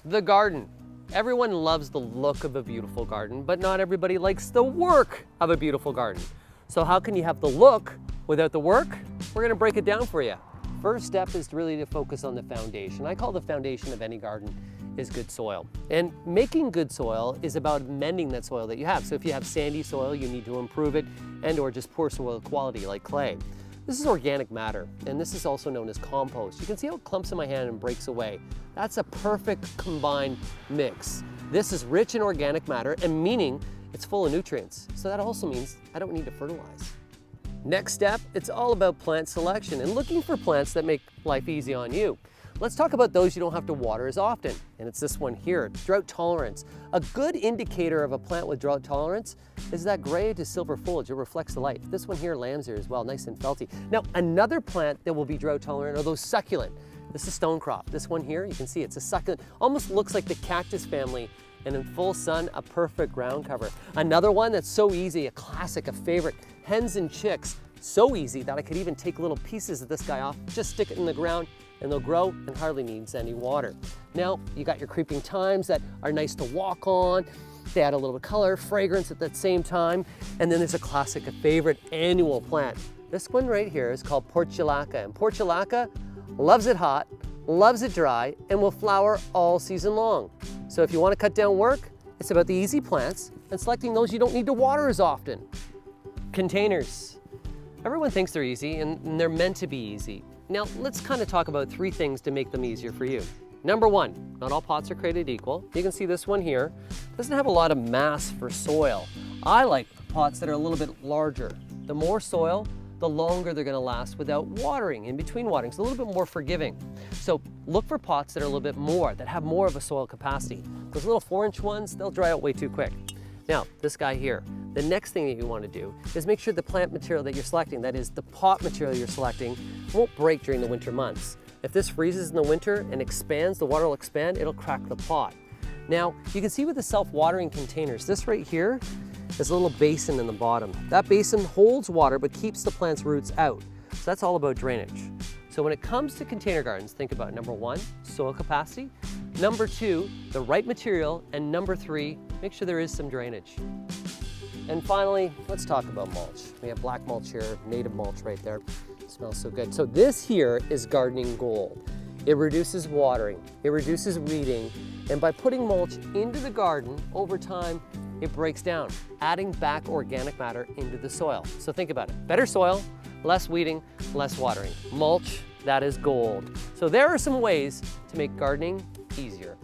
The garden. Everyone loves the look of a beautiful garden, but not everybody likes the work of a beautiful garden. So how can you have the look without the work? We're gonna break it down for you. First step is really to focus on the foundation. I call the foundation of any garden is good soil. And making good soil is about mending that soil that you have. So if you have sandy soil, you need to improve it, and or just poor soil quality like clay. This is organic matter, and this is also known as compost. You can see how it clumps in my hand and breaks away. That's a perfect combined mix. This is rich in organic matter, and meaning it's full of nutrients. So that also means I don't need to fertilize. Next step, it's all about plant selection and looking for plants that make life easy on you. Let's talk about those you don't have to water as often, and it's this one here, drought tolerance. A good indicator of a plant with drought tolerance is that gray to silver foliage. It reflects the light. This one here lands here as well, nice and felty. Now, another plant that will be drought tolerant are those succulent. This is Stonecrop. This one here, you can see it's a succulent, almost looks like the cactus family, and in full sun, a perfect ground cover. Another one that's so easy, a classic, a favorite, Hens and Chicks. So easy that I could even take little pieces of this guy off, just stick it in the ground, and they'll grow and hardly needs any water. Now, you got your creeping thymes that are nice to walk on. They add a little bit of color, fragrance at that same time. And then there's a classic, a favorite annual plant. This one right here is called Portulaca. And Portulaca loves it hot, loves it dry, and will flower all season long. So if you want to cut down work, it's about the easy plants and selecting those you don't need to water as often. Containers. Everyone thinks they're easy, and they're meant to be easy. Now, let's kind of talk about 3 things to make them easier for you. Number 1, not all pots are created equal. You can see this one here doesn't have a lot of mass for soil. I like pots that are a little bit larger. The more soil, the longer they're gonna last without watering, in between waterings, a little bit more forgiving. So look for pots that are a little bit more, that have more of a soil capacity. Those little 4-inch ones, they'll dry out way too quick. Now, this guy here, the next thing that you want to do is make sure the plant material that you're selecting, that is the pot material you're selecting, won't break during the winter months. If this freezes in the winter and expands, the water will expand, it'll crack the pot. Now, you can see with the self-watering containers, this right here is a little basin in the bottom. That basin holds water but keeps the plant's roots out. So that's all about drainage. So when it comes to container gardens, think about number 1, soil capacity, number 2, the right material, and number 3, make sure there is some drainage. And finally, let's talk about mulch. We have black mulch here, native mulch right there. It smells so good. So this here is gardening gold. It reduces watering, it reduces weeding, and by putting mulch into the garden, over time, it breaks down, adding back organic matter into the soil. So think about it, better soil, less weeding, less watering. Mulch, that is gold. So there are some ways to make gardening easier.